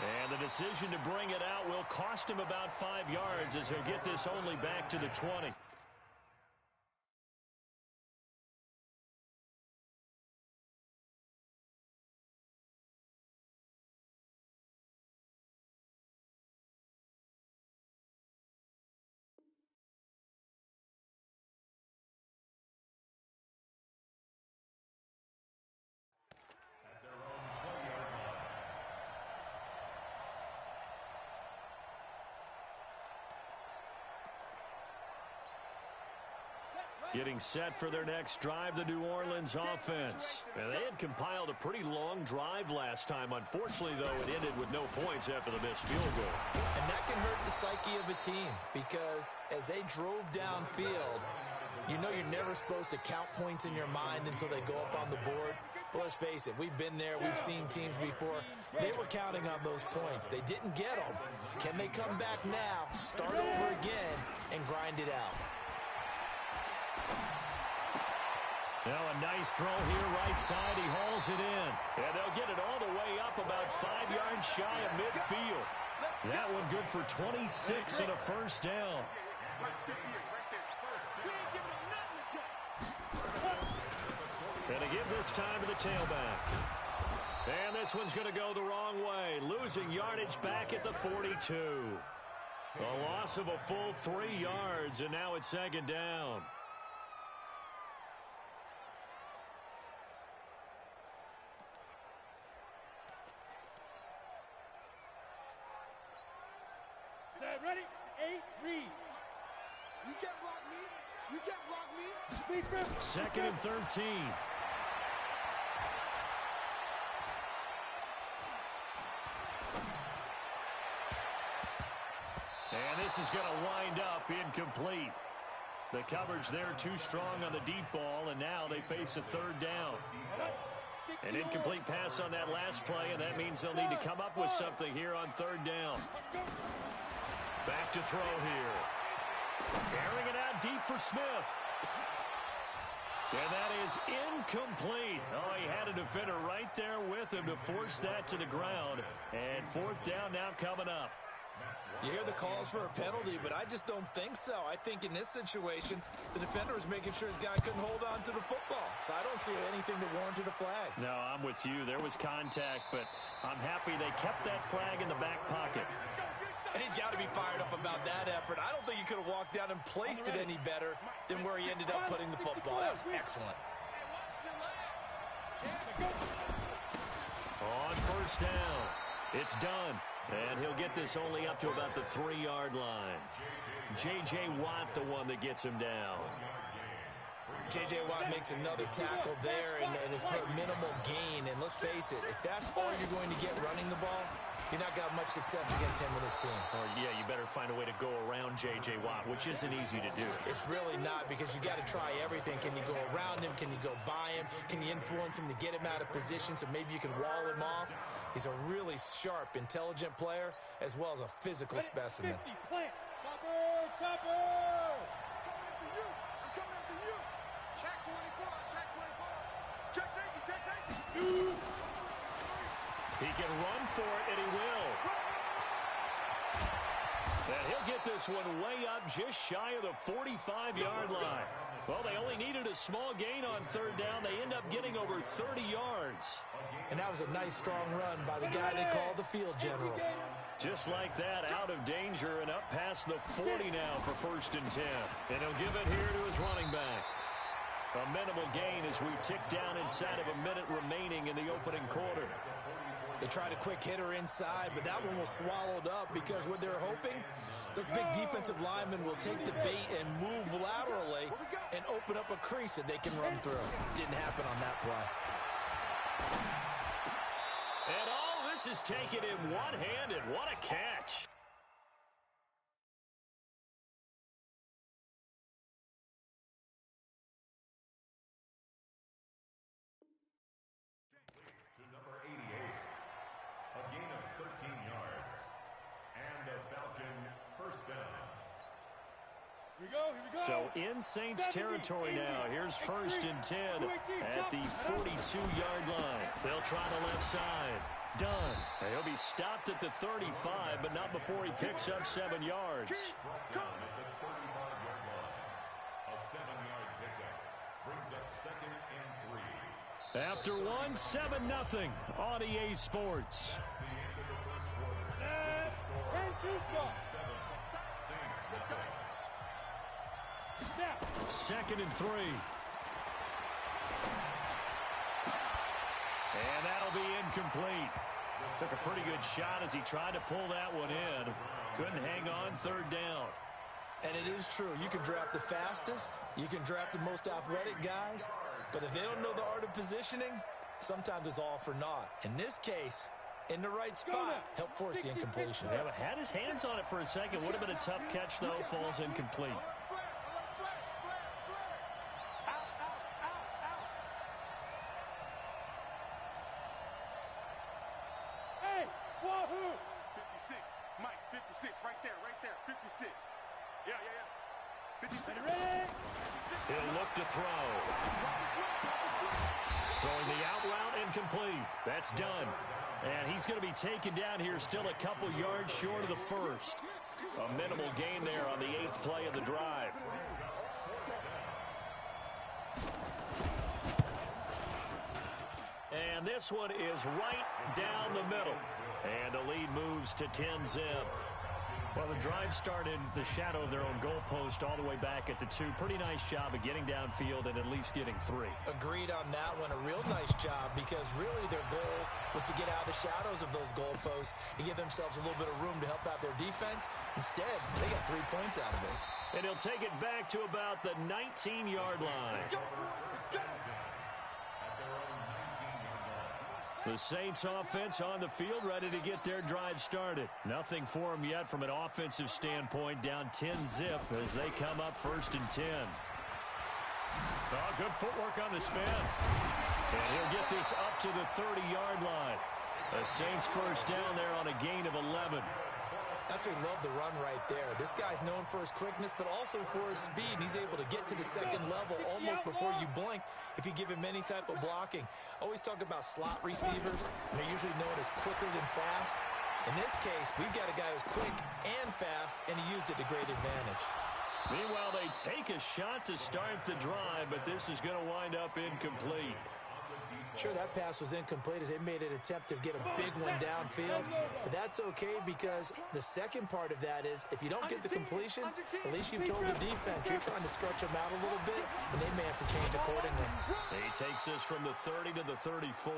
And the decision to bring it out will cost him about 5 yards as he'll get this only back to the 20. Getting set for their next drive, the New Orleans offense. And they had compiled a pretty long drive last time. Unfortunately, though, it ended with no points after the missed field goal. And that can hurt the psyche of a team because as they drove downfield, you know you're never supposed to count points in your mind until they go up on the board. But let's face it, we've been there. We've seen teams before. They were counting on those points. They didn't get them. Can they come back now, start over again, and grind it out? Now a nice throw here right side. He hauls it in. And they'll get it all the way up about 5 yards shy of midfield. That one good for 26 and a first down. And to give this time to the tailback. And this one's going to go the wrong way. Losing yardage back at the 42. A loss of a full 3 yards, and now it's second down. Ready? 8, read. You can't block me. You can't block me. Second and 13. And this is going to wind up incomplete. The coverage there too strong on the deep ball, and now they face a third down. An incomplete pass on that last play, and that means they'll need to come up with something here on third down. Back to throw here. Airing it out deep for Smith. And that is incomplete. Oh, he had a defender right there with him to force that to the ground. And fourth down now coming up. You hear the calls for a penalty, but I just don't think so. I think in this situation, the defender was making sure his guy couldn't hold on to the football. So I don't see anything to warrant a flag. No, I'm with you. There was contact, but I'm happy they kept that flag in the back pocket. And he's got to be fired up about that effort. I don't think he could have walked down and placed it any better than where he ended up putting the football. That was excellent. On first down, it's done. And he'll get this only up to about the 3-yard line. J.J. Watt, the one that gets him down. J.J. Watt makes another tackle there, and it's for a minimal gain. And let's face it, if that's all you're going to get running the ball, you're not going to have much success against him and his team. Or, yeah, you better find a way to go around J.J. Watt, which isn't easy to do. It's really not, because you got to try everything. Can you go around him? Can you go by him? Can you influence him to get him out of position so maybe you can wall him off? He's a really sharp, intelligent player, as well as a physical specimen. 50, plant. Chopper, chopper! I'm coming after you. Check 24, check 24. Check safety, check safety. He can run for it, and he will. And he'll get this one way up just shy of the 45-yard line. Well, they only needed a small gain on third down. They end up getting over 30 yards. And that was a nice, strong run by the guy they call the field general. Just like that, out of danger and up past the 40 now for first and 10. And he'll give it here to his running back. A minimal gain as we tick down inside of a minute remaining in the opening quarter. They tried a quick hitter inside, but that one was swallowed up because what they're hoping, those big defensive linemen will take the bait and move laterally and open up a crease that they can run through. Didn't happen on that play. And all this is taken in one-handed. What a catch. To number 88, a gain of 13 yards. And the Falcon So in Saints territory now. Here's 1st and 10 at the 42-yard line. They'll try the left side. Done. And he'll be stopped at the 35, but not before he picks up 7 yards. A 7-yard pickup brings up 2nd and 3. After one, 7-0 on EA Sports. That's the end of the first quarter. Saints nothing. 2nd and 3. And that'll be incomplete. Took a pretty good shot as he tried to pull that one in. Couldn't hang on 3rd down. And it is true. You can draft the fastest. You can draft the most athletic guys. But if they don't know the art of positioning, sometimes it's all for naught. In this case, in the right spot, help force the incompletion. Yeah, but had his hands on it for a second. Would have been a tough catch, though. Falls incomplete. Hey, wahoo! 56, Mike, 56, right there, 56. Yeah. 56. Ready? He'll look to throw. Throwing the out route incomplete. That's done. And he's going to be taken down here still a couple yards short of the first. A minimal gain there on the 8th play of the drive. And this one is right down the middle. And the lead moves to 10-zip. Well, the drive started in the shadow of their own goalpost all the way back at the 2. Pretty nice job of getting downfield and at least getting 3. Agreed on that one. A real nice job because really their goal was to get out of the shadows of those goalposts and give themselves a little bit of room to help out their defense. Instead, they got 3 points out of it. And he'll take it back to about the 19-yard line. The Saints offense on the field, ready to get their drive started. Nothing for them yet from an offensive standpoint, down 10-zip as they come up 1st and 10. Oh, good footwork on the spin. And he'll get this up to the 30-yard line. The Saints first down there on a gain of 11. Absolutely love the run right there. This guy's known for his quickness, but also for his speed. And he's able to get to the 2nd level almost before you blink if you give him any type of blocking. Always talk about slot receivers, and they're usually known as quicker than fast. In this case, we've got a guy who's quick and fast, and he used it to great advantage. Meanwhile, they take a shot to start the drive, but this is going to wind up incomplete. Sure, that pass was incomplete as they made an attempt to get a big one downfield. But that's okay because the second part of that is if you don't get the completion, at least you've told the defense you're trying to stretch them out a little bit, and they may have to change accordingly. He takes this from the 30 to the 34.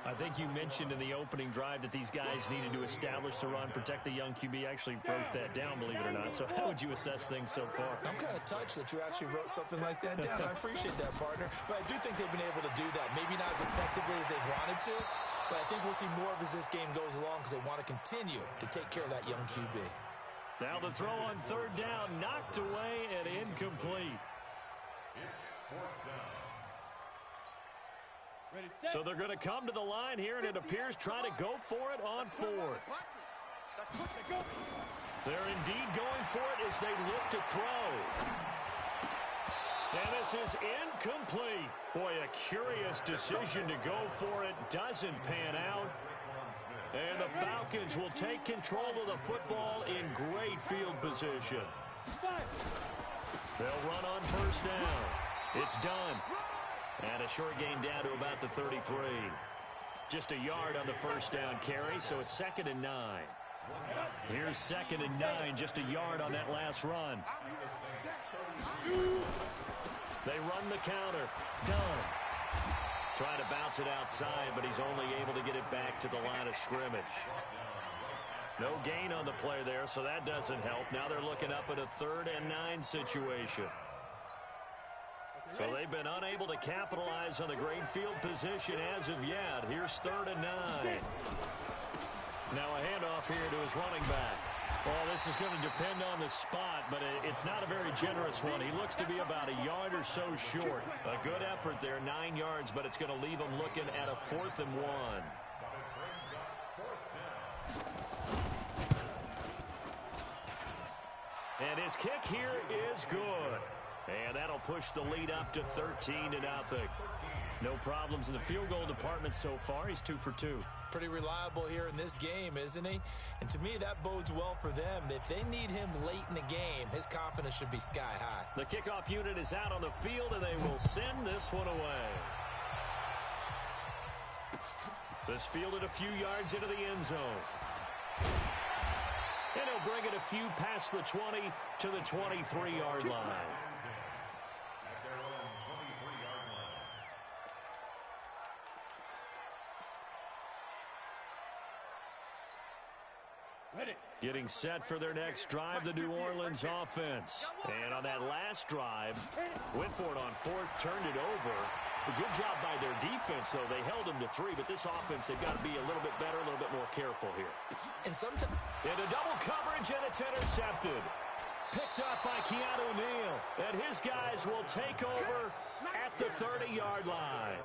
I think you mentioned in the opening drive that these guys needed to establish the run, protect the young QB. Actually wrote that down, believe it or not. So how would you assess things so far? I'm kind of touched that you actually wrote something like that down. I appreciate that, partner. But I do think they've been able to do that. Maybe not as effectively as they've wanted to, but I think we'll see more of as this game goes along because they want to continue to take care of that young QB. Now the throw on 3rd down, knocked away and incomplete. It's 4th down. So they're going to come to the line here, and it appears trying to go for it on 4th. They're indeed going for it as they look to throw. And this is incomplete. Boy, a curious decision to go for it. Doesn't pan out. And the Falcons will take control of the football in great field position. They'll run on 1st down. It's done. And a short gain down to about the 33. Just a yard on the 1st down carry, so it's 2nd and 9. Here's 2nd and 9, just a yard on that last run. They run the counter. Done. Trying to bounce it outside, but he's only able to get it back to the line of scrimmage. No gain on the play there, so that doesn't help. Now they're looking up at a 3rd and 9 situation. So they've been unable to capitalize on the great field position as of yet. Here's 3rd and 9. Now a handoff here to his running back. Well, this is going to depend on the spot, but it's not a very generous one. He looks to be about a yard or so short. A good effort there, 9 yards, but it's going to leave him looking at a 4th and 1. And his His kick here is good. And that'll push the lead up to 13-0. No problems in the field goal department so far. He's 2 for 2. Pretty reliable here in this game, isn't he? And to me, that bodes well for them. If they need him late in the game, his confidence should be sky high. The kickoff unit is out on the field, and they will send this one away. This fielded a few yards into the end zone. And he'll bring it a few past the 20 to the 23-yard line. Getting set for their next drive, the New Orleans offense. And on that last drive, went for it on fourth, turned it over. A good job by their defense, though. They held them to 3, but this offense, they've got to be a little bit better, a little bit more careful here. And sometimes into double coverage, and it's intercepted. Picked up by Keanu Neal. And his guys will take over at the 30-yard line.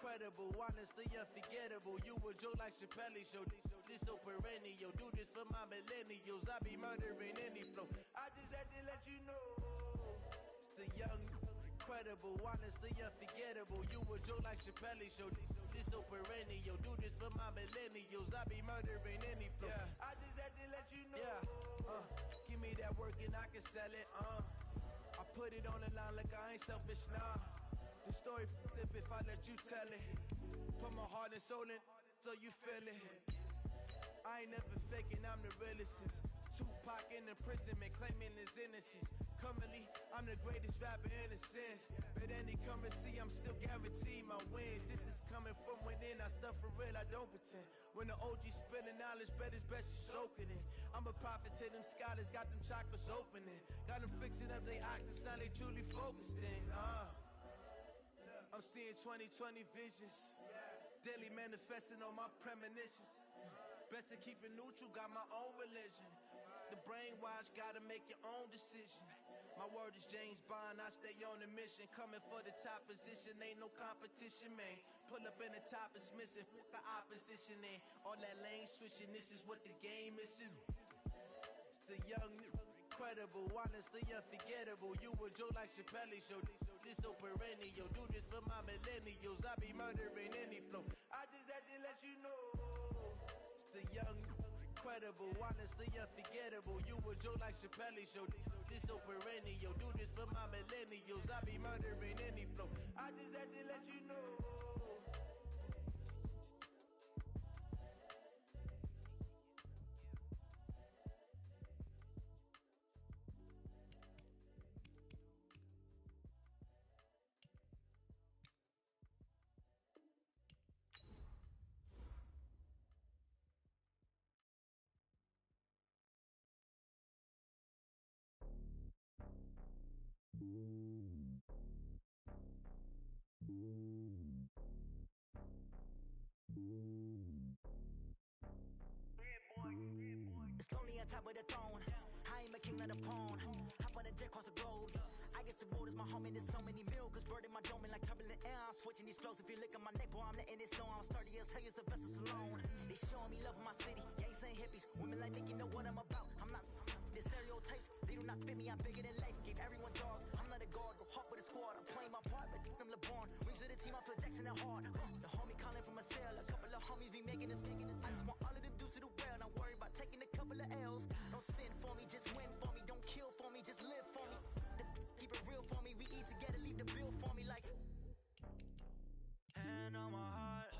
Incredible, honestly unforgettable. You a joke like Chappelle show. This so perennial. Do this for my millennials. I be murdering any flow. I just had to let you know. It's the young, incredible, honestly unforgettable. You a joke like Chappelle show. This so perennial. Do this for my millennials. I be murdering any flow. Yeah. I just had to let you know. Yeah. Give me that work and I can sell it. I put it on the line like I ain't selfish, nah. The story flip if I let you tell it. Put my heart and soul in so you feel it. I ain't never faking, I'm the realest since Tupac in imprisonment, claiming his innocence. Currently, I'm the greatest rapper in a sense. But any currency, I'm still guaranteed my wins. This is coming from within, I stuff for real, I don't pretend. When the OG spilling knowledge, bet it's best you soak it in. I'm a prophet to them scholars, got them chakras opening. Got them fixing up their octaves, now they truly focused in. I'm seeing 2020 visions. Daily manifesting on my premonitions. Best to keep it neutral, got my own religion. The brainwash, gotta make your own decision. My word is James Bond, I stay on a mission. Coming for the top position, ain't no competition, man. Pull up in the top is missing, the opposition ain't. All that lane switching, this is what the game is. It's the young, incredible, honestly unforgettable. You a Joe like Chappelle show. This so perennial, do this for my millennials. I be murdering any flow. I just had to let you know. It's the young, incredible, honestly unforgettable. You a Joe like Chappelle show. This so perennial, do this for my millennials. I be murdering any flow. I just had to let you know. It's lonely on top of the throne. I am a king, not a pawn. Hop on a jet across the globe. I guess the world is my home and there's so many milkers bird in my dome and like turbulent air. I'm switching these flows. If you look at my neck, boy, I'm letting it snow. I'm sturdy as hell, as a vessel alone. They showing me love in my city. Gangs saying hippies. Women like Nicky know what I'm about. I'm not the stereotypes. They do not fit me. I'm bigger than life. Give everyone jobs. I'm not a guard. Go hawk with a squad. I'm playing my part, but them LeBron. Rings to the team. I feel Jackson and hard. The homie calling from a cell. A couple of homies be making it. I just want all of them dudes to do well. Not worry about taking a couple of L's. Don't sin for me, just win for me. Don't kill for me, just live for me. Keep it real for me. We eat together, leave the bill for me like. Hand on my heart,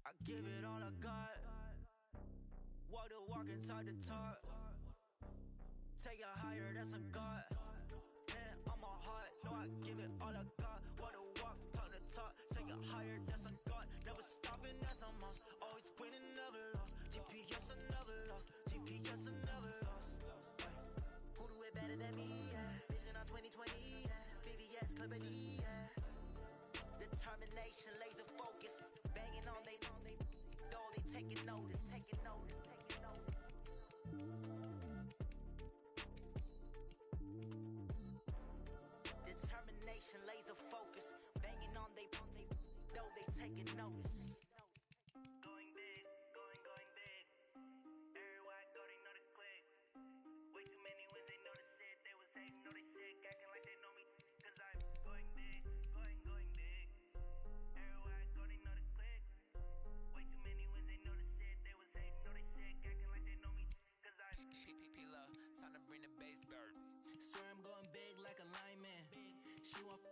I give it all I got. Walk the walk and talk the talk. Take it higher, that's a God. Hand on my heart, no, I give it all I got. Walk the walk, talk the talk. Take it higher, that's a God. Never stopping, that's a must. Always winning, never lost. GPS, I never lost. GPS, I never lost. Who do it better than me? Yeah. Vision on 2020. Yeah. VVS, clarity. Yeah. Determination, laser focus. Banging on they taking notice. Taking notice. Taking notice. Determination, laser focus. Banging on they taking notice. Going big, going big. Everywhere I go, they know the click. Way too many wins, they know the shit. They was hating, know they sick, acting like they know me. Cause I'm going big, going big. Everywhere I go, they know the click. Way too many wins, they know the shit. They was hating, know they sick, acting like they know me. Cause I'm P-Love, time to bring the bass dirt. Swear I'm going big like a lineman. She want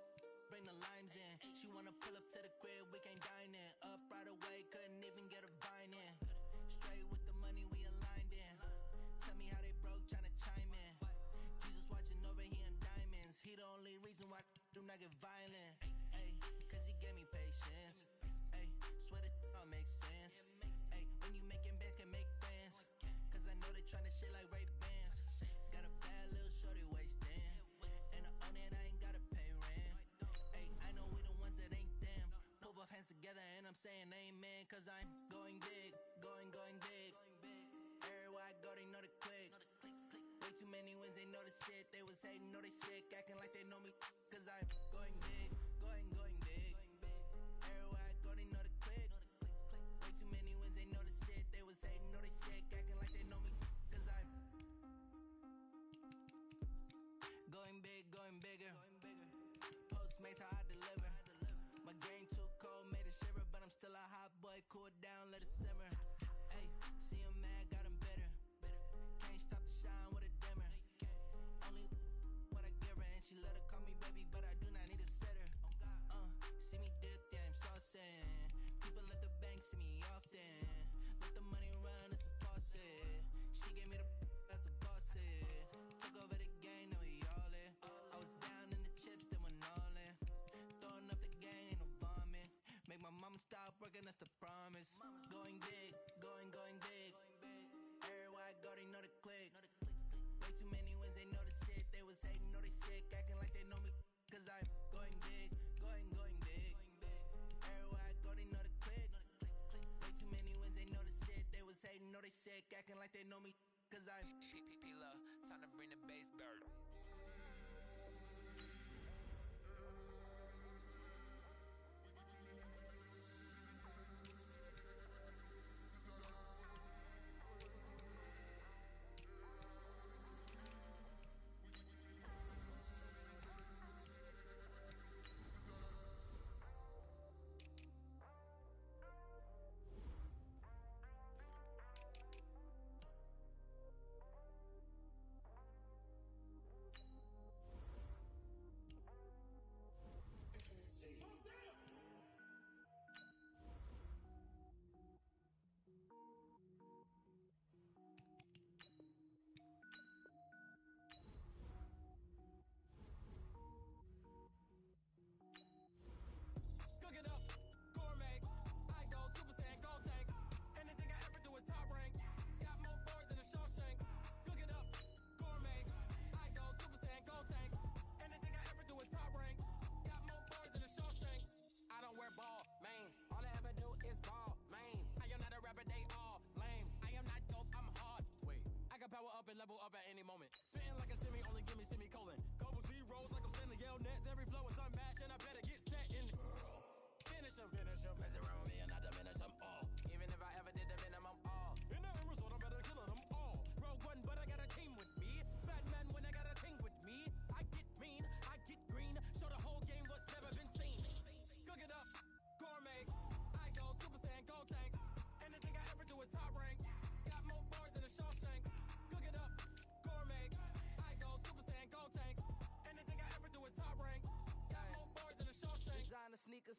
bring the limes in. She wanna pull up to the crib, we can't dine in. Up right away, couldn't even get a vine in. Straight with the money we aligned in. Tell me how they broke, tryna chime in. Jesus watching over, he in diamonds. He the only reason why do not get violent. Ayy, cause he gave me patience. Ayy, swear that all makes sense. Ayy, when you making bands, can make friends. Cause I know they tryna shit like Ray-Bans. Got a bad little shorty wasting. And I own it, I ain't gotta pay rent. Ayy, I know we the ones that ain't them. Pull both hands together and I'm saying amen. Cause I'm going big, going big. Everywhere I go, they know the click. Way too many wins, they know the shit. They was hating, know they sick, acting like they know me. Cause I'm going big, going big. Everywhere I go, they know the click. Way too many wins, they know the shit. They was hating, know they sick, acting like they know me. Cause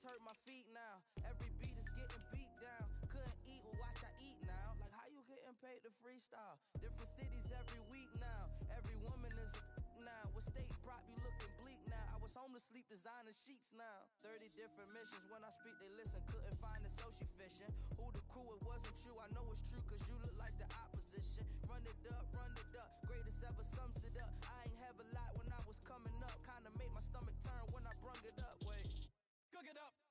hurt my feet now. Every beat is getting beat down. Couldn't eat, well, watch I eat now. Like, how you getting paid to freestyle? Different cities every week now. Every woman is a now. With state prop, you looking bleak now. I was home to sleep, designing sheets now. 30 different missions. When I speak, they listen. Couldn't find the social fishing. Who the crew, it wasn't you. I know it's true, cause you look like the opposition. Run it up, greatest ever sums it up. I ain't have a lot when I was coming up. Kinda made my stomach turn when I brung it up. Wait, cook it up.